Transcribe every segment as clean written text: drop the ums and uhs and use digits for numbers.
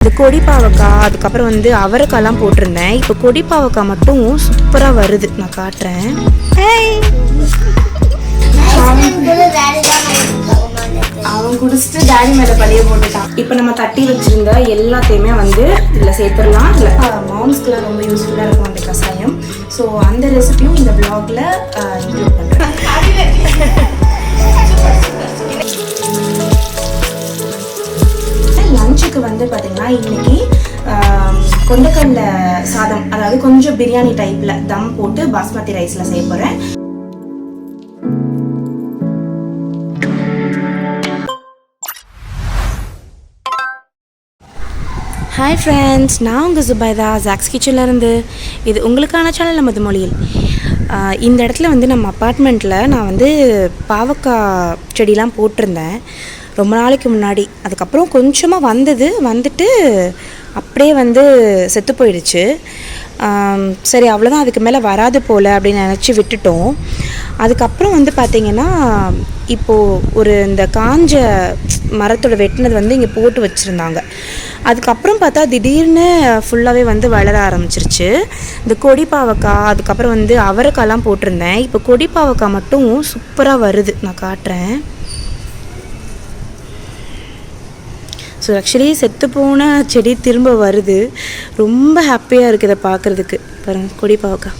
இந்த கொடி பாவக்காய் அதுக்கப்புறம் வந்து அவரைக்காய்லாம் போட்டிருந்தேன். இப்போ கொடி பாவக்காய் மட்டும் சூப்பராக வருது, நான் காட்டுறேன். அவன் குடிச்சிட்டு டேடி மேலே பழிய போட்டுட்டான். இப்போ நம்ம தட்டி வச்சிருந்த எல்லாத்தையுமே வந்து இதில் சேர்த்துடலாம். இல்லை மாம்ஸ்க்குலாம் ரொம்ப யூஸ்ஃபுல்லாக இருக்கும் அந்த கஷாயம். ஸோ அந்த ரெசிபியும் இந்த வ்ளாகில் இன்க்ளூட் பண்ணுறேன். லஞ்சுக்கு வந்து பார்த்திங்கன்னா இன்றைக்கி கொண்டக்கடலை சாதம், அதாவது கொஞ்சம் பிரியாணி டைப்பில் தம் போட்டு பாஸ்மதி ரைஸில் செய்ய போகிறேன். ஹாய் ஃப்ரெண்ட்ஸ், நான் உங்கள் சுபைதா ஜாக்ஸ் கிச்சன்லேருந்து. இது உங்களுக்கான சேனல் நமது மொழியில். இந்த இடத்துல வந்து நம்ம அப்பார்ட்மெண்ட்டில் நான் வந்து பாவக்காய் செடிலாம் போட்டிருந்தேன் ரொம்ப நாளைக்கு முன்னாடி. அதுக்கப்புறம் கொஞ்சமாக வந்துட்டு அப்படியே வந்து செத்து போயிடுச்சு. சரி அவ்வளோதான், அதுக்கு மேலே வராது போல் அப்படின்னு நினச்சி விட்டுட்டோம். அதுக்கப்புறம் வந்து பார்த்திங்கன்னா இப்போது இந்த காஞ்ச மரத்தோட வெட்டினது வந்து இங்கே போட்டு வச்சுருந்தாங்க. அதுக்கப்புறம் பார்த்தா திடீர்னு ஃபுல்லாகவே வந்து வளர ஆரம்பிச்சிருச்சு. இந்த கொடி பாவக்காய் அதுக்கப்புறம் வந்து அவரைக்காய்லாம் போட்டிருந்தேன். இப்போ கொடி பாவக்காய் மட்டும் சூப்பராக வருது, நான் காட்டுறேன். ஸோ ஆக்சுவலி செத்து போன செடி திரும்ப வருது. ரொம்ப ஹாப்பியாக இருக்குது இதை பார்க்குறதுக்கு. பாருங்கள், கொடி பாவக்காய்.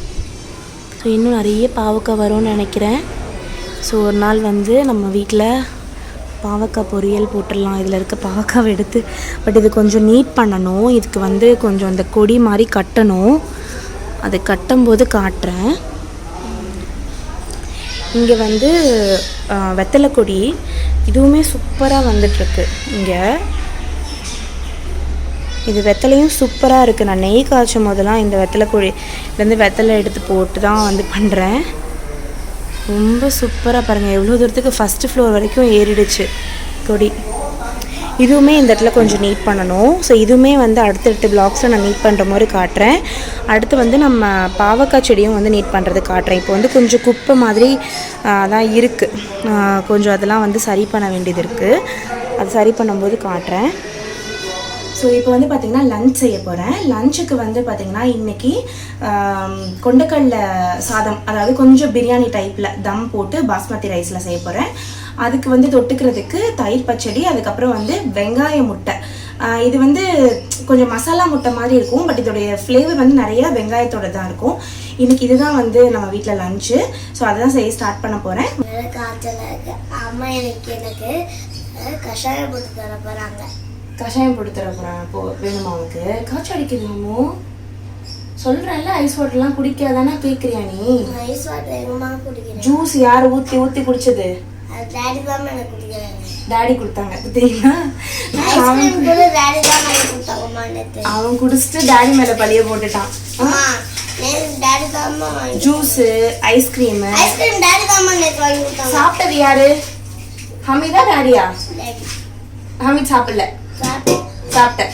ஸோ இன்னும் நிறைய பாவக்காய் வரும்னு நினைக்கிறேன். ஸோ ஒரு நாள் வந்து நம்ம வீட்டில் பாவக்காய் பொரியல் போட்டுடலாம். இதில் இருக்க பாவக்காவை எடுத்து, பட் இது கொஞ்சம் நீட் பண்ணணும். இதுக்கு வந்து கொஞ்சம் இந்த கொடி மாதிரி கட்டணும். அது கட்டும்போது காட்டுறேன். இங்கே வந்து வெத்தலை கொடி இதுவுமே சூப்பராக வந்துட்டுருக்கு. இங்கே இது வெத்தலையும் சூப்பராக இருக்குது. நான் நெய் காய்ச்சும் போதெல்லாம் இந்த வெத்தலை கொடிலேருந்து வெத்தலை எடுத்து போட்டு தான் வந்து பண்ணுறேன். ரொம்ப சூப்பராக பாருங்கள், எவ்வளோ தூரத்துக்கு ஃபஸ்ட்டு ஃப்ளோர் வரைக்கும் ஏறிடுச்சு கொடி. இதுவுமே இந்த இடத்துல கொஞ்சம் நீட் பண்ணணும். ஸோ இதுவுமே வந்து அடுத்தடுத்த பிளாக்ஸில் நான் நீட் பண்ணுற மாதிரி காட்டுறேன். அடுத்து வந்து நம்ம பாவக்காய் செடியும் வந்து நீட் பண்ணுறது காட்டுறேன். இப்போ வந்து கொஞ்சம் குப்பை மாதிரி தான் இருக்குது. கொஞ்சம் அதெல்லாம் வந்து சரி பண்ண வேண்டியது இருக்குது. அது சரி பண்ணும்போது காட்டுறேன். ஸோ இப்போ வந்து பார்த்திங்கன்னா லன்ச் செய்ய போகிறேன். லஞ்சுக்கு வந்து பார்த்திங்கன்னா இன்றைக்கி கொண்டக்கடலை சாதம், அதாவது கொஞ்சம் பிரியாணி டைப்பில் தம் போட்டு பாஸ்மதி ரைஸில் செய்ய போகிறேன். அதுக்கு வந்து தொட்டுக்கிறதுக்கு தயிர் பச்சடி, அதுக்கப்புறம் வந்து வெங்காய முட்டை. இது வந்து கொஞ்சம் மசாலா முட்டை மாதிரி இருக்கும், பட் இதோடைய ஃப்ளேவர் வந்து நிறைய வெங்காயத்தோடு தான் இருக்கும். இன்றைக்கி இதுதான் வந்து நம்ம வீட்டில் லஞ்சு. ஸோ அதை தான் செய்ய ஸ்டார்ட் பண்ண போகிறேன். அம்மா எனக்கு கஷாயம் போட்டு தர போகிறாங்க. கஷாயம் போட்டு தர போகிறேன். இப்போ வேணுமா உனக்கு? காய்ச்சல் அடிக்குதுமோ சொல்கிறேன்ல, ஐஸ் வாட்டர்லாம் குடிக்காதானே கேட்குறியா நீ? ஐஸ் வாட்டர் எங்கம்மா குடிக்கிறேன். ஜூஸ் யார் ஊற்றி குடிச்சது? டாடி தான் எனக்கு குடிக்கிறாங்க. டாடி கொடுத்தாங்க தெரியுமா? அவன் குடிச்சிட்டு டாடி மேலே பழிய போட்டுட்டான். ஜூஸு ஐஸ்கிரீமு சாப்பிட்டது யாரு? ஹமீதா டாடியா? ஹமீத் சாப்பிடல, சாப்பிட்டேன்.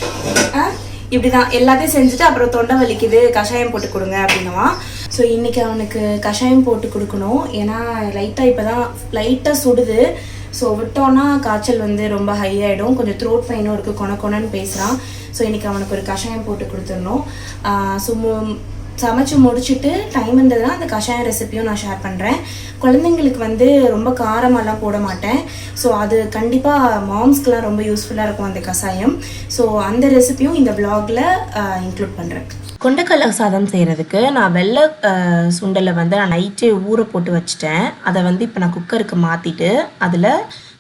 இப்படிதான் எல்லாத்தையும் செஞ்சுட்டு அப்புறம் தொண்டை வலிக்குது, கஷாயம் போட்டு கொடுங்க அப்படின்னுவான். ஸோ இன்றைக்கி அவனுக்கு கஷாயம் போட்டு கொடுக்கணும். ஏன்னா லைட்டாக இப்போ தான் லைட்டாக சுடுது. ஸோ விட்டோன்னா காய்ச்சல் வந்து ரொம்ப ஹை ஆகிடும். கொஞ்சம் த்ரோட் பெயினும் இருக்குது, கொணன்னு பேசுகிறான். ஸோ இன்றைக்கி அவனுக்கு ஒரு கஷாயம் போட்டு கொடுத்துடணும். ஸோ சமைச்சு முடிச்சுட்டு டைம் இருந்ததுன்னா அந்த கஷாயம் ரெசிப்பியும் நான் ஷேர் பண்ணுறேன். குழந்தைங்களுக்கு வந்து ரொம்ப காரமெல்லாம் போட மாட்டேன். ஸோ அது கண்டிப்பாக மாம்ஸ்க்கெலாம் ரொம்ப யூஸ்ஃபுல்லாக இருக்கும் அந்த கஷாயம். ஸோ அந்த ரெசிப்பியும் இந்த வ்ளாகில் இன்க்ளூட் பண்ணுறேன். கொண்டக்கடலை சாதம் செய்கிறதுக்கு நான் வெள்ளை சுண்டலை வந்து நான் நைட்டே ஊற போட்டு வச்சுட்டேன். அதை வந்து இப்போ நான் குக்கருக்கு மாற்றிட்டு அதில்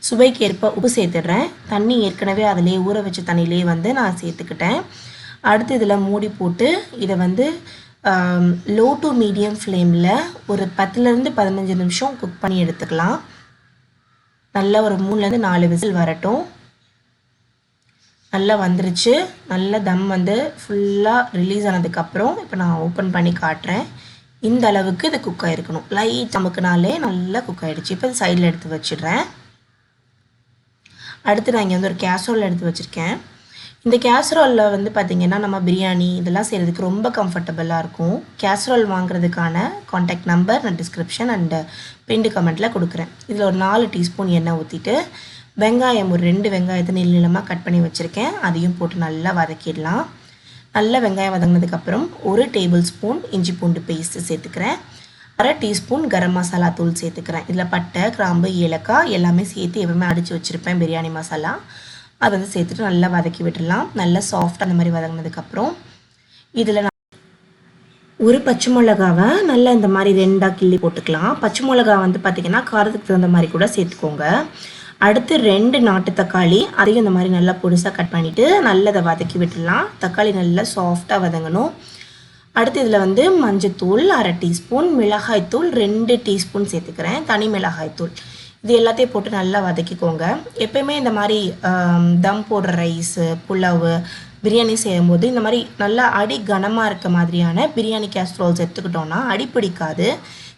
சுவைக்கு ஏற்ப உப்பு சேர்த்துடுறேன். தண்ணி ஏற்கனவே அதிலே ஊற வச்ச தண்ணியிலே வந்து நான் சேர்த்துக்கிட்டேன். அடுத்து இதில் மூடி போட்டு இதை வந்து லோ டு மீடியம் ஃப்ளேமில் ஒரு 10லேருந்து 15 நிமிஷம் குக் பண்ணி எடுத்துக்கலாம். நல்லா ஒரு 3லேருந்து 4 விசில் வரட்டும். நல்லா வந்துருச்சு. நல்லா தம் வந்து ஃபுல்லாக ரிலீஸ் ஆனதுக்கப்புறம் இப்போ நான் ஓப்பன் பண்ணி காட்டுறேன். இந்த அளவுக்கு இது குக் ஆகிருக்கணும். லைட் நமக்குனாலே நல்லா குக் ஆகிடுச்சு. இப்போ இது சைடில் எடுத்து வச்சிடுறேன். அடுத்து நான் இங்கே வந்து ஒரு கேசரோல் எடுத்து வச்சுருக்கேன். இந்த கேசரோலில் வந்து பார்த்திங்கன்னா நம்ம பிரியாணி இதெல்லாம் செய்கிறதுக்கு ரொம்ப கம்ஃபர்டபுளாக இருக்கும். கேசரோல் வாங்குறதுக்கான காண்டாக்ட் நம்பர் நான் டிஸ்கிரிப்ஷன் அண்ட் பின்டு கமெண்ட்டில் கொடுக்குறேன். இதில் ஒரு 4 டீஸ்பூன் எண்ணெய் ஊற்றிட்டு வெங்காயம் ஒரு 2 வெங்காயத்தை நீளமாக கட் பண்ணி வச்சுருக்கேன். அதையும் போட்டு நல்லா வதக்கிடலாம். நல்லா வெங்காயம் வதங்கினதுக்கப்புறம் 1 டேபிள் ஸ்பூன் இஞ்சி பூண்டு பேஸ்ட்டு சேர்த்துக்கிறேன். 1/2 டீஸ்பூன் கரம் மசாலா தூள் சேர்த்துக்கிறேன். இதில் பட்டை, கிராம்பு, ஏலக்காய் எல்லாமே சேர்த்து எப்பவுமே அடித்து வச்சுருப்பேன் பிரியாணி மசாலா. அதை வந்து சேர்த்துட்டு நல்லா வதக்கி விட்டுடலாம். நல்லா சாஃப்டாக அந்த மாதிரி வதங்கினதுக்கப்புறம் இதில் ஒரு பச்சை மிளகாவை நல்லா இந்த மாதிரி 2ஆக கிள்ளி போட்டுக்கலாம். பச்சை மிளகா வந்து பார்த்திங்கன்னா காரத்துக்கு தகுந்த மாதிரி கூட சேர்த்துக்கோங்க. அடுத்து 2 நாட்டு தக்காளி, அதையும் இந்த மாதிரி நல்லா பொடிசாக கட் பண்ணிவிட்டு நல்லா அதை வதக்கி விட்டுடலாம். தக்காளி நல்லா சாஃப்டாக வதங்கணும். அடுத்து இதில் வந்து மஞ்சத்தூள் 1/2 டீஸ்பூன், மிளகாய்த்தூள் 2 டீஸ்பூன் சேர்த்துக்கிறேன், தனி மிளகாய்த்தூள். இது எல்லாத்தையும் போட்டு நல்லா வதக்கிக்கோங்க. எப்பயுமே இந்த மாதிரி தம் போடுற ரைஸு, புலாவு, பிரியாணி செய்யும்போது இந்த மாதிரி நல்லா அடி கனமாக இருக்க மாதிரியான பிரியாணி கேஸ்ட்ரோல்ஸ் எடுத்துக்கிட்டோன்னா அடி பிடிக்காது.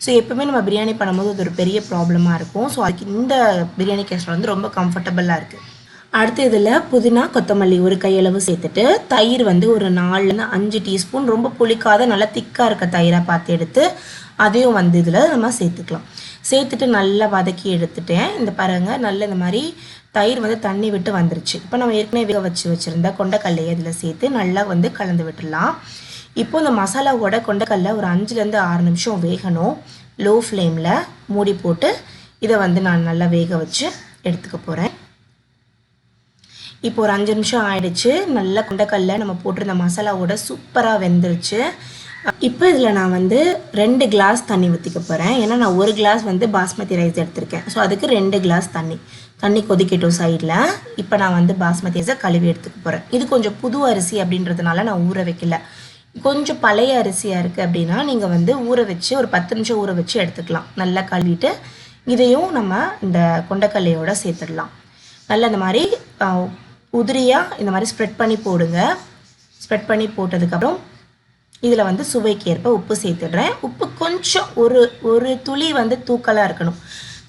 ஸோ எப்பவுமே நம்ம பிரியாணி பண்ணும்போது அது ஒரு பெரிய ப்ராப்ளமாக இருக்கும். ஸோ அதுக்கு இந்த பிரியாணி கேஸ்ட்ரோல் வந்து ரொம்ப கம்ஃபர்டபுளாக இருக்குது. அடுத்து இதில் புதினா, கொத்தமல்லி ஒரு கையளவு சேர்த்துட்டு தயிர் வந்து ஒரு 4லேருந்து 5 டீஸ்பூன், ரொம்ப புளிக்காத நல்லா திக்காக இருக்க தயிராக பார்த்து எடுத்து அதையும் வந்து இதில் நம்ம சேர்த்துக்கலாம். சேர்த்துட்டு நல்லா வதக்கி எடுத்துட்டேன். இந்த பாருங்கள், நல்ல இந்த மாதிரி தயிர் வந்து தண்ணி விட்டு வந்துருச்சு. இப்போ நம்ம ஏற்கனவே வேக வச்சுருந்த கொண்டைக்கல்லையை இதில் சேர்த்து நல்லா வந்து கலந்து விட்டுடலாம். இப்போ இந்த மசாலாவோட கொண்டைக்கல்லை ஒரு 5லேருந்து 6 நிமிஷம் வேகணும். லோ ஃப்ளேமில் மூடி போட்டு இதை வந்து நான் நல்லா வேக வச்சு எடுத்துக்க போகிறேன். இப்போ ஒரு 5 நிமிஷம் ஆயிடுச்சு. நல்லா கொண்டைக்கல்லை நம்ம போட்டிருந்த மசாலாவோட சூப்பராக வெந்துருச்சு. இப்போ இதில் நான் வந்து 2 கிளாஸ் தண்ணி ஊற்றிக்க போகிறேன். ஏன்னா நான் 1 கிளாஸ் வந்து பாஸ்மதி ரைஸ் எடுத்திருக்கேன். ஸோ அதுக்கு 2 கிளாஸ் தண்ணி கொதிக்கட்டும் சைடில். இப்போ நான் வந்து பாஸ்மதி ரைஸை கழுவி எடுத்துக்க போகிறேன். இது கொஞ்சம் புது அரிசி அப்படின்றதுனால நான் ஊற வைக்கல. கொஞ்சம் பழைய அரிசியாக இருக்குது அப்படின்னா நீங்கள் வந்து ஊற வச்சு ஒரு 10 நிமிஷம் ஊற வச்சு எடுத்துக்கலாம். நல்லா கழுவிட்டு இதையும் நம்ம இந்த கொண்டைக்கல்லையோடு சேர்த்துடலாம். நல்லா இந்த மாதிரி உதிரியாக இந்த மாதிரி ஸ்ப்ரெட் பண்ணி போடுங்க. ஸ்ப்ரெட் பண்ணி போட்டதுக்கப்புறம் இதில் வந்து சுவைக்கு ஏற்ப உப்பு சேர்த்துடுறேன். உப்பு கொஞ்சம் ஒரு துளி வந்து தூக்கலாக இருக்கணும்.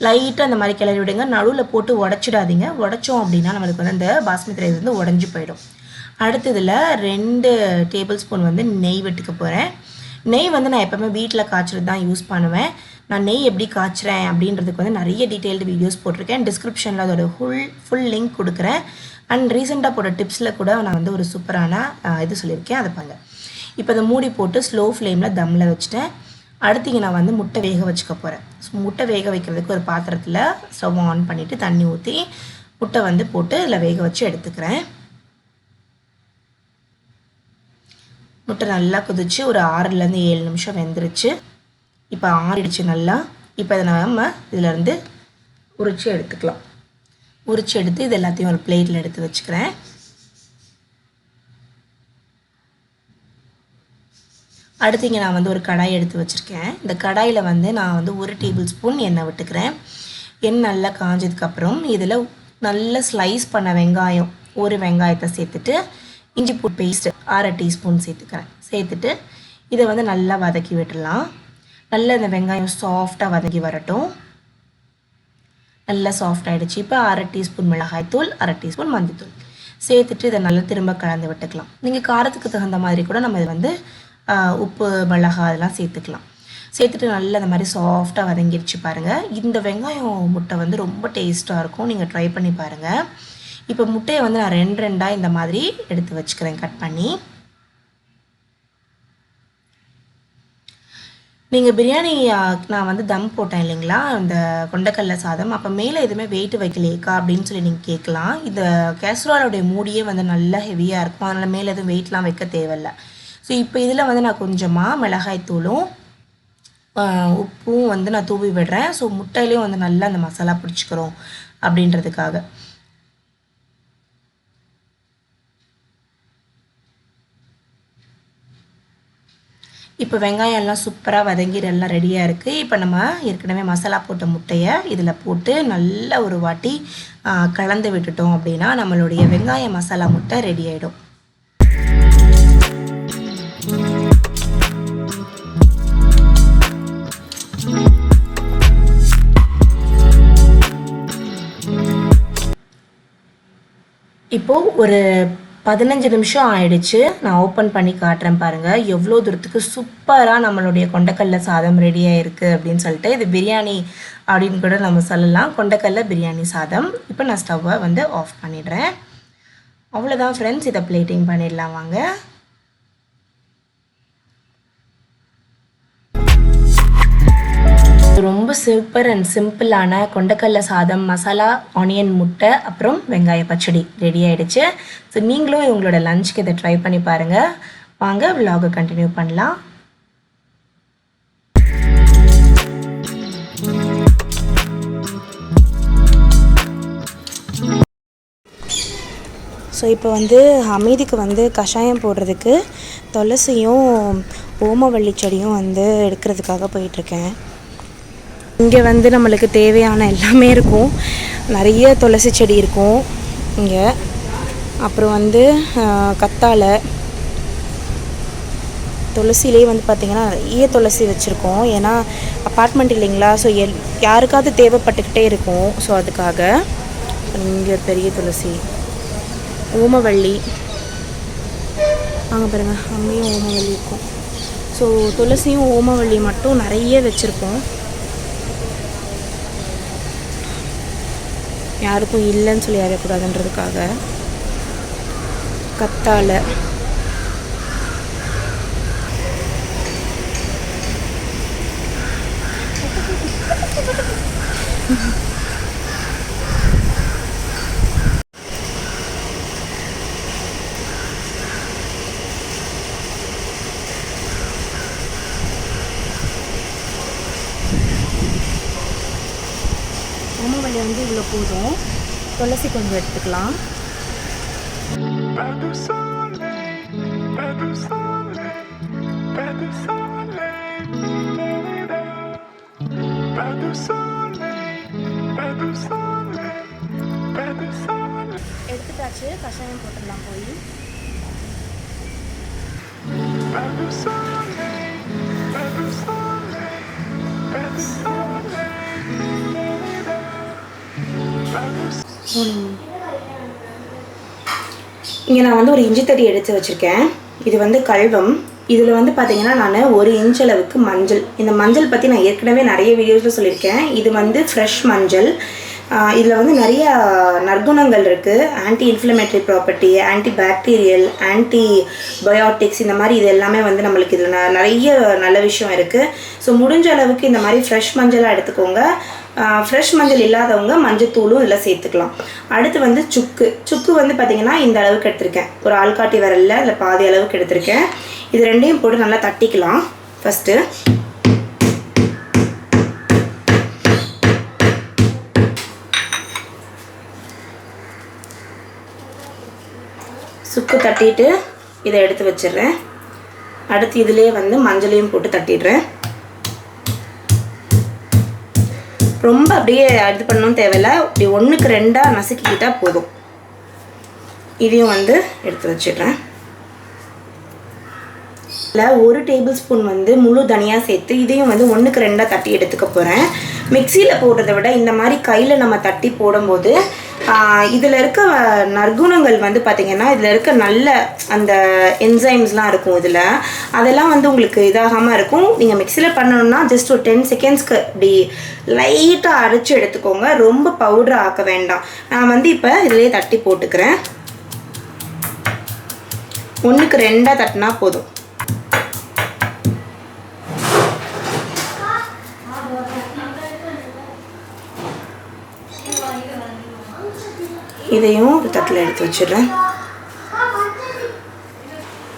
லைட்டாக அந்த மாதிரி கிளறி விடுங்க. நடுவில் போட்டு உடச்சிடாதீங்க. உடச்சோம் அப்படின்னா நம்மளுக்கு வந்து அந்த பாஸ்மதி ரைஸ் வந்து உடஞ்சி போயிடும். அடுத்து இதில் 2 டேபிள் ஸ்பூன் வந்து நெய் விட்டுக்க போகிறேன். நெய் வந்து நான் எப்போவுமே வீட்டில் காய்ச்சறது தான் யூஸ் பண்ணுவேன். நான் நெய் எப்படி காய்ச்சுறேன் அப்படின்றதுக்கு வந்து நிறைய டீட்டெயில்டு வீடியோஸ் போட்டிருக்கேன். டிஸ்கிரிப்ஷனில் அதோட ஃபுல் லிங்க் கொடுக்குறேன். அண்ட் ரீசெண்டாக போட்ட டிப்ஸில் கூட நான் வந்து ஒரு சூப்பரான இது சொல்லியிருக்கேன், அதை பாருங்க. இப்போ அதை மூடி போட்டு ஸ்லோ ஃப்ளேமில் தம்மில் வச்சுட்டேன். அடுத்து நான் வந்து முட்டை வேக வச்சுக்க போகிறேன். ஸோ முட்டை வேக வைக்கிறதுக்கு ஒரு பாத்திரத்தில் ஸ்டவ் ஆன் பண்ணிவிட்டு தண்ணி ஊற்றி முட்டை வந்து போட்டு இதில் வேக வச்சு எடுத்துக்கிறேன். முட்டை நல்லா கொதிச்சு ஒரு 6லேருந்து 7 நிமிஷம் வெந்துருச்சு. இப்போ ஆறிடுச்சு நல்லா. இப்போ இதை நம்ம இதிலேருந்து உரிச்சு எடுத்துக்கலாம். உரிச்சு எடுத்து இது எல்லாத்தையும் ஒரு பிளேட்டில் எடுத்து வச்சுக்கிறேன். அடுத்து இங்கே நான் வந்து ஒரு கடாய் எடுத்து வச்சுருக்கேன். இந்த கடாயில் வந்து நான் வந்து 1 டேபிள் ஸ்பூன் எண்ணெய் விட்டுக்கிறேன். எண்ணெய் நல்லா காஞ்சதுக்கப்புறம் இதில் நல்லா ஸ்லைஸ் பண்ண வெங்காயம், ஒரு வெங்காயத்தை சேர்த்துட்டு இஞ்சி பூண்டு பேஸ்ட்டு 1/2 டீஸ்பூன் சேர்த்துக்கிறேன். சேர்த்துட்டு இதை வந்து நல்லா வதக்கி விட்டுடலாம். நல்லா இந்த வெங்காயம் சாஃப்டாக வதக்கி வரட்டும். நல்லா சாஃப்ட் ஆகிடுச்சு. இப்போ 1/2 டீஸ்பூன் மிளகாய்த்தூள், 1/2 டீஸ்பூன் மஞ்சத்தூள் சேர்த்துட்டு இதை நல்லா திரும்ப கலந்து விட்டுக்கலாம். நீங்கள் காரத்துக்கு தகுந்த மாதிரி கூட நம்ம இதை வந்து உப்பு, மிளகாய் அதெல்லாம் சேர்த்துக்கலாம். சேர்த்துட்டு நல்லா இந்த மாதிரி சாஃப்டாக வதங்கிடுச்சு பாருங்கள். இந்த வெங்காயம் முட்டை வந்து ரொம்ப டேஸ்ட்டாக இருக்கும். நீங்கள் ட்ரை பண்ணி பாருங்கள். இப்போ முட்டையை வந்து நான் 2 இந்த மாதிரி எடுத்து வச்சுக்கிறேன் கட் பண்ணி. நீங்கள் பிரியாணி நான் வந்து தம் போட்டேன் இல்லைங்களா, இந்த கொண்டைக்கடலை சாதம், அப்போ மேலே எதுவுமே வெயிட் வைக்கலையேக்கா அப்படின்னு சொல்லி நீங்கள் கேட்கலாம். இந்த கேஸ்ட்ரோலோடைய மூடியே வந்து நல்லா ஹெவியாக இருக்கும். அதனால் மேலே எதுவும் வெயிட்லாம் வைக்க தேவையில்லை. ஸோ இப்போ இதில் வந்து நான் கொஞ்சமாக மிளகாய்த்தூளும் உப்பும் வந்து நான் தூவி விடுறேன். ஸோ முட்டையிலையும் வந்து நல்லா அந்த மசாலா பிடிச்சிக்கிறோம் அப்படின்றதுக்காக. இப்போ வெங்காயம் எல்லாம் சூப்பராக வதங்கி எல்லாம் ரெடியாக இருக்குது. இப்போ நம்ம ஏற்கனவே மசாலா போட்ட முட்டையை இதில் போட்டு நல்ல ஒரு வாட்டி கலந்து விட்டுட்டோம் அப்படின்னா நம்மளுடைய வெங்காய மசாலா முட்டை ரெடி ஆகிடும். இப்போது ஒரு 15 நிமிஷம் ஆயிடுச்சு. நான் ஓப்பன் பண்ணி காட்டுறேன் பாருங்கள். எவ்வளோ தூரத்துக்கு சூப்பராக நம்மளுடைய கொண்டக்கடலை சாதம் ரெடி ஆகிருக்கு அப்படின்னு சொல்லிட்டு. இது பிரியாணி அப்படின்னு கூட நம்ம சொல்லலாம். கொண்டக்கடலை பிரியாணி சாதம். இப்போ நான் ஸ்டவ்வை வந்து ஆஃப் பண்ணிடுறேன். அவ்வளோதான் ஃப்ரெண்ட்ஸ். இதை பிளேட்டிங் பண்ணிடலாம் வாங்க. ரொம்ப சூப்பர் அண்ட் சிம்பிளான கொண்டக்கடலை சாதம், மசாலா, ஆனியன் முட்டை, அப்புறம் வெங்காய பச்சடி ரெடி ஆகிடுச்சு. ஸோ நீங்களும் இவங்களோட லஞ்சுக்கு இதை ட்ரை பண்ணி பாருங்கள். வாங்க விலாகை கண்டினியூ பண்ணலாம். ஸோ இப்போ வந்து அமைதிக்கு வந்து கஷாயம் போடுறதுக்கு துளசியும் ஓமவள்ளி செடியும் வந்து எடுக்கிறதுக்காக போயிட்டுருக்கேன். இங்கே வந்து நம்மளுக்கு தேவையான எல்லாமே இருக்கும். நிறைய துளசி செடி இருக்கும் இங்கே. அப்புறம் வந்து கத்தாழை, துளசிலே வந்து பார்த்திங்கன்னா நிறைய துளசி வச்சுருக்கோம். ஏன்னா அப்பார்ட்மெண்ட் இல்லைங்களா, ஸோ யாருக்காவது தேவைப்பட்டுக்கிட்டே இருக்கும். ஸோ அதுக்காக இங்கே பெரிய துளசி, ஓமவள்ளி அங்கே பாருங்கள், அங்கேயும் ஓமவள்ளி இருக்கும். ஸோ துளசியும் ஓமவள்ளி மட்டும் நிறைய வச்சுருக்கோம். யாருக்கும் இல்லைன்னு சொல்லி அறியக்கூடாதுன்றதுக்காக. கத்தாழை, ஓமவள்ளி வந்து இவ்வளோ போதும். துளசி கொஞ்சம் எடுத்துக்கலாம். எடுத்துட்டாச்சு. கஷாயம் போட்டுடலாம் போய். இங்கே நான் வந்து ஒரு இஞ்சி தடி எடுத்து வச்சுருக்கேன். இது வந்து கல்வம். இதில் வந்து பார்த்திங்கன்னா நான் 1 இன்ச் அளவுக்கு மஞ்சள். இந்த மஞ்சள் பற்றி நான் ஏற்கனவே நிறைய வீடியோஸில் சொல்லியிருக்கேன். இது வந்து ஃப்ரெஷ் மஞ்சள். இதில் வந்து நிறைய நற்குணங்கள் இருக்குது. Anti inflammatory property, anti bacterial, anti biotics, இந்த மாதிரி இது எல்லாமே வந்து நம்மளுக்கு இதில் நிறைய நல்ல விஷயம் இருக்குது. ஸோ முடிஞ்ச அளவுக்கு இந்த மாதிரி ஃப்ரெஷ் மஞ்சளாக எடுத்துக்கோங்க. ஃப்ரெஷ் மஞ்சள் இல்லாதவங்க மஞ்சத்தூளும் இதில் சேர்த்துக்கலாம். அடுத்து வந்து சுக்கு வந்து பார்த்திங்கன்னா இந்த அளவுக்கு எடுத்திருக்கேன். ஒரு ஆள்காட்டி விரலில் இதில் பாதி அளவுக்கு எடுத்திருக்கேன். இது ரெண்டையும் போட்டு நல்லா தட்டிக்கலாம். ஃபஸ்ட்டு சுக்கு தட்டிட்டு இதை எடுத்து வச்சிடுறேன். அடுத்து இதிலே வந்து மஞ்சளையும் போட்டு தட்டிடுறேன். ரொம்ப அப்படியே இது பண்ணணும் தேவையில்லை. இப்படி 1க்கு 2 நசுக்கிக்கிட்டால் போதும். இதையும் வந்து எடுத்து வச்சிடுறேன். இதில் 1 டேபிள் ஸ்பூன் வந்து முழு தனியாக சேர்த்து இதையும் வந்து 1க்கு 2 தட்டி எடுத்துக்க போகிறேன். மிக்சியில் போடுறத விட இந்த மாதிரி கையில் நம்ம தட்டி போடும்போது இதில் இருக்க நற்குணங்கள் வந்து பார்த்திங்கன்னா இதில் இருக்க நல்ல அந்த என்சைம்ஸ்லாம் இருக்கும். இதில் அதெல்லாம் வந்து உங்களுக்கு இதாகாமல் இருக்கும். நீங்கள் மிக்சியில் பண்ணணும்னா ஜஸ்ட் ஒரு 10 செகண்ட்ஸ்க்கு இப்படி லைட்டாக அரைச்சி எடுத்துக்கோங்க. ரொம்ப பவுடர் ஆக்க வேண்டாம். நான் வந்து இப்போ இதிலே தட்டி போட்டுக்கிறேன். 1க்கு 2 தட்டினா போதும். இதையும் ஒரு தட்டில் எடுத்து வச்சிடுறேன்.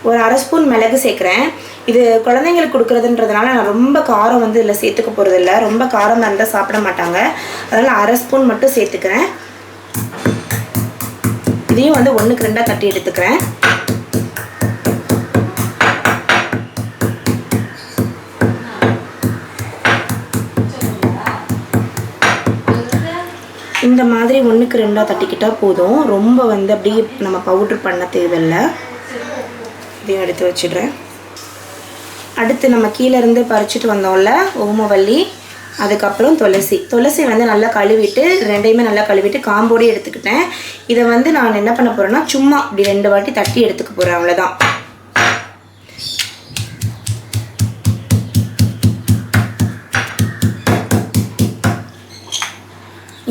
ஒரு 1/2 ஸ்பூன் மிளகு சேர்க்குறேன். இது குழந்தைங்களுக்கு கொடுக்குறதுன்றதுனால நான் ரொம்ப காரம் வந்து இதில் சேர்த்துக்க போகிறதில்ல. ரொம்ப காரம் இருந்தால் சாப்பிட மாட்டாங்க. அதனால் 1/2 ஸ்பூன் மட்டும் சேர்த்துக்கிறேன். இதையும் வந்து 1க்கு 2 தட்டி எடுத்துக்கிறேன். இந்த மாதிரி 1க்கு 2 தட்டிக்கிட்டால் போதும். ரொம்ப வந்து அப்படியே நம்ம பவுட்ரு பண்ண தேவையில்லை. இதையும் எடுத்து வச்சிடுறேன். அடுத்து நம்ம கீழேருந்து பறிச்சுட்டு வந்தோம்ல ஓமவல்லி, அதுக்கப்புறம் துளசி வந்து நல்லா கழுவிட்டு ரெண்டையுமே நல்லா கழுவிட்டு காம்போடு எடுத்துக்கிட்டேன். இதை வந்து நான் என்ன பண்ண போகிறேன்னா சும்மா இப்படி 2 வாட்டி தட்டி எடுத்துக்க போகிறேன், அவ்வளோதான்.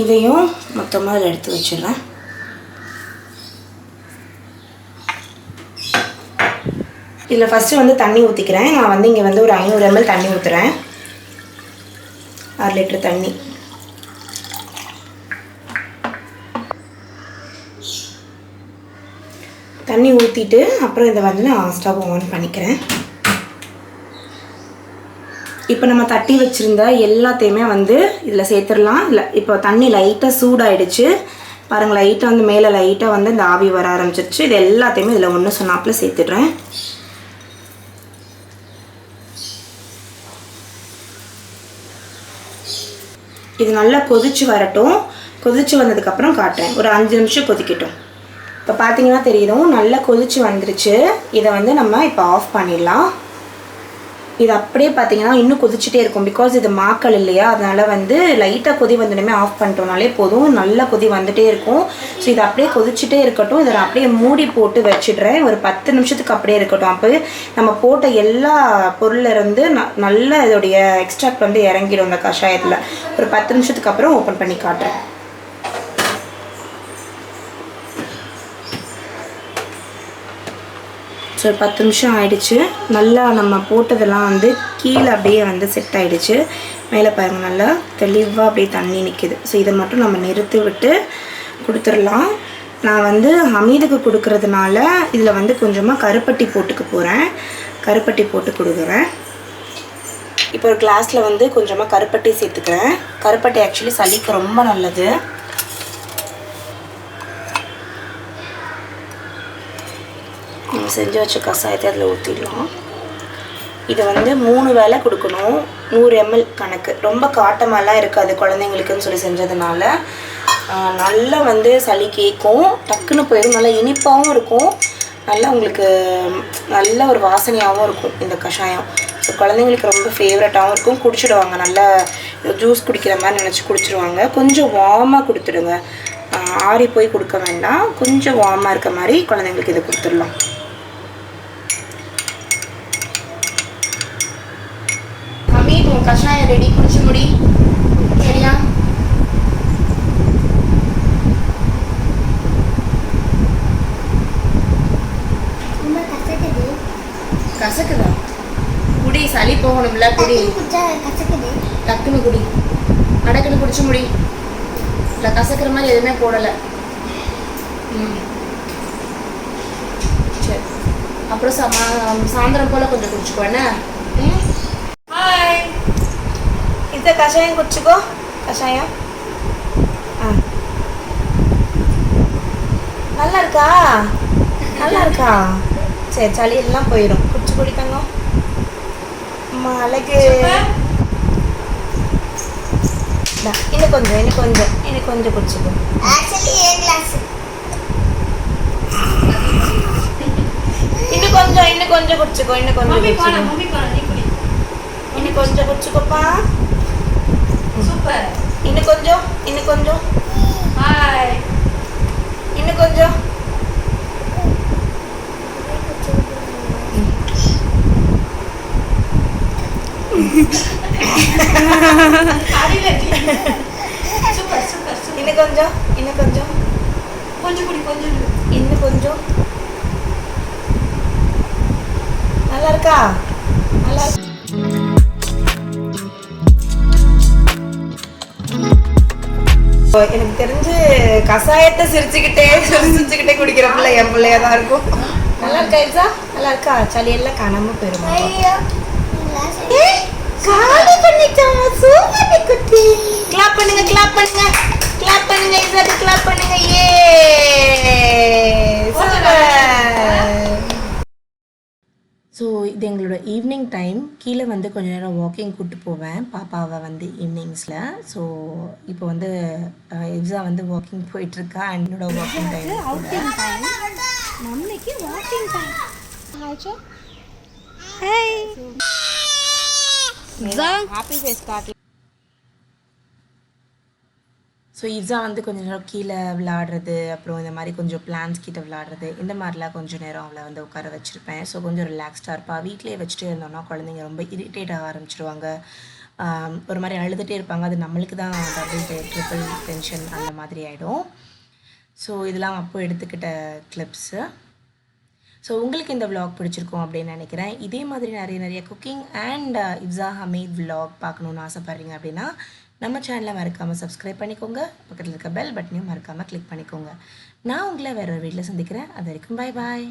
இதையும் மொத்தமாக இதில் எடுத்து வச்சிடுறேன். இதில் ஃபஸ்ட்டு வந்து தண்ணி ஊற்றிக்கிறேன். நான் வந்து இங்கே வந்து ஒரு 500 ml தண்ணி ஊற்றுறேன். 6 லிட்டர் தண்ணி. தண்ணி ஊற்றிட்டு அப்புறம் இதை வந்து நான் ஸ்டவ் ஆன் பண்ணிக்கிறேன். இப்போ நம்ம தட்டி வச்சுருந்த எல்லாத்தையுமே வந்து இதில் சேர்த்துடலாம். இல்லை இப்போ தண்ணி லைட்டாக சூடாயிடுச்சு பாருங்கள். லைட்டாக வந்து மேலே லைட்டாக வந்து இந்த ஆவி வர ஆரம்பிச்சிருச்சு. இது எல்லாத்தையுமே இதில் ஒன்று சொன்னாப்பில் சேர்த்துடுறேன். இது நல்லா கொதிச்சு வரட்டும். கொதிச்சு வந்ததுக்கப்புறம் காட்டுறேன். ஒரு 5 நிமிஷம் கொதிக்கட்டும். இப்போ பார்த்தீங்கன்னா தெரியும் நல்லா கொதிச்சு வந்துருச்சு. இதை வந்து நம்ம இப்போ ஆஃப் பண்ணிடலாம். இது அப்படியே பார்த்தீங்கன்னா இன்னும் கொதிச்சுட்டே இருக்கும். பிகாஸ் இது மாக்கள் இல்லையா, அதனால் வந்து லைட்டாக கொதி வந்துடுமே ஆஃப் பண்ணிட்டோம்னாலே போதும். நல்லா கொதி வந்துகிட்டே இருக்கும். ஸோ இது அப்படியே கொதிச்சுட்டே இருக்கட்டும். இதை நான் அப்படியே மூடி போட்டு வச்சிடுறேன். ஒரு 10 நிமிஷத்துக்கு அப்படியே இருக்கட்டும். அப்போ நம்ம போட்ட எல்லா பொருளிலிருந்து நல்ல இதோடைய எக்ஸ்ட்ராக்ட் வந்து இறங்கிடும் இந்த கஷாயத்தில். ஒரு 10 நிமிஷத்துக்கு அப்புறம் ஓப்பன் பண்ணி காட்டுறேன். ஸோ 10 நிமிஷம் ஆயிடுச்சு. நல்லா நம்ம போட்டதெல்லாம் வந்து கீழே அப்படியே வந்து செட் ஆகிடுச்சு. மேலே பாருங்கள் நல்லா தெளிவாக அப்படியே தண்ணி நிற்கிது. ஸோ இதை மட்டும் நம்ம நிறுத்தி விட்டு கொடுத்துடலாம். நான் வந்து ஹமீதுக்கு கொடுக்கறதுனால இதில் வந்து கொஞ்சமாக கருப்பட்டி போட்டுக்க போகிறேன். கருப்பட்டி போட்டு கொடுக்குறேன். இப்போ ஒரு கிளாஸில் வந்து கொஞ்சமாக கருப்பட்டி சேர்த்துக்கிறேன். கருப்பட்டி ஆக்சுவலி சளிக்கு ரொம்ப நல்லது. நம்ம செஞ்சு வச்ச கஷாயத்தை அதில் ஊற்றிடலாம். இதை வந்து 3 வேளை கொடுக்கணும். 100 ml கணக்கு. ரொம்ப காட்டமெல்லாம் இருக்காது குழந்தைங்களுக்குன்னு சொல்லி செஞ்சதுனால. நல்லா வந்து சளி கேட்கும், டக்குன்னு போயிடும். நல்லா இனிப்பாகவும் இருக்கும். நல்லா உங்களுக்கு நல்ல ஒரு வாசனையாகவும் இருக்கும் இந்த கஷாயம். ஸோ குழந்தைங்களுக்கு ரொம்ப ஃபேவரட்டாகவும் இருக்கும். குடிச்சிடுவாங்க. நல்லா ஜூஸ் குடிக்கிற மாதிரி நினச்சி குடிச்சிடுவாங்க. கொஞ்சம் வார்மாக கொடுத்துடுங்க. ஆறி போய் கொடுக்க வேண்டாம். கொஞ்சம் வார்மாக இருக்க மாதிரி குழந்தைங்களுக்கு இதை கொடுத்துடலாம். ஹமீத், உன் கஷாயம் ரெடி, குடிச்சு முடி. சரியா? கசக்குதா? குடி, சளி போகணும்ல, குடி. டக்குன்னு குடி, அடக்குன்னு குடிச்சு முடி. இல்லை கசக்கிற மாதிரி எதுவுமே போடலை. சரி, அப்புறம் சாயந்தரம் போல் கொஞ்சம் குடிச்சுக்கோ என்ன. ஹாய், இந்த கஷாயம் குடிச்சுக்கோ. கஷாயம் நல்லா இருக்கா? நல்லா இருக்கா? சரி, சளி எல்லாம் போயிடும். குடிச்சு குடிக்கங்க. அம்மா அழகு. இன்னும் கொஞ்சம் குடிச்சுக்கோ. இன்னும் கொஞ்சம் குடிச்சுக்கோ. இன்னும் கொஞ்சம் குடிச்சுக்கோப்பா. சூப்பர். இன்னும் கொஞ்சம். ஹாய். இன்னும் கொஞ்சம். இன்னும் கொஞ்சம். நல்லா இருக்கா? நல்லா இருக்கு. எனக்கு தெரிஞ்சு கஷாயத்தை சிரிச்சுக்கிட்டே குடிக்கிற பிள்ளை என் பிள்ளையா தான் இருக்கும். நல்லா இருக்கா எல்சா? நல்லா இருக்கா? சளி எல்லாம் காணாம போயிருமா? காலி பண்ணிட்டாமா. சூப்பர் குட்டி. கிளாப் பண்ணுங்க எல்சாக்கு கிளாப் பண்ணுங்க. ஏ ஸோ இது எங்களோட ஈவினிங் டைம். கீழே வந்து கொஞ்சம் நேரம் வாக்கிங் கூப்பிட்டு போவேன் பாப்பாவை வந்து ஈவினிங்ஸில். ஸோ இப்போ வந்து எல்சா வந்து வாக்கிங் போயிட்டுருக்கா. என்னோட வாக்கிங் டைம் மம்மிக்கு வாக்கிங் டைம். ஹாப்பி ஃபேஸ் காட்டு. ஸோ இதான் வந்து கொஞ்சம் நேரம் கீழே விளையாடுறது, அப்புறம் இந்த மாதிரி கொஞ்சம் பிளான்ஸ் கிட்ட விளையாடுறது, இந்த மாதிரிலாம் கொஞ்சம் நேரம் அவளை வந்து உட்கார வச்சுருப்பேன். ஸோ கொஞ்சம் ரிலாக்ஸ்டாக இருப்பாள். வீட்டிலேயே வச்சுட்டு இருந்தோம்னா குழந்தைங்க ரொம்ப இரிட்டேட் ஆக ஆரம்பிச்சிருவாங்க. ஒரு மாதிரி அழுதுகிட்டே இருப்பாங்க. அது நம்மளுக்கு தான் டபுள் ட்ரிபிள் டென்ஷன் அந்த மாதிரி ஆகிடும். ஸோ இதெல்லாம் அப்போ எடுத்துக்கிட்ட கிளிப்ஸு. ஸோ உங்களுக்கு இந்த விலாக் பிடிச்சிருக்கும் அப்படின்னு நினைக்கிறேன். இதே மாதிரி நிறைய குக்கிங் அண்ட் இப்ஸா ஹமீத் விலாக் பார்க்கணுன்னு ஆசைப்பட்றீங்க அப்படின்னா நம்ம சேனலை மறக்காமல் சப்ஸ்கிரைப் பண்ணிக்கோங்க. பக்கத்தில் இருக்க பெல் பட்டனையும் மறக்காமல் கிளிக் பண்ணிக்கோங்க. நான் உங்களை வேற ஒரு வீட்டில் சந்திக்கிறேன். அது வரைக்கும் பாய் பாய்.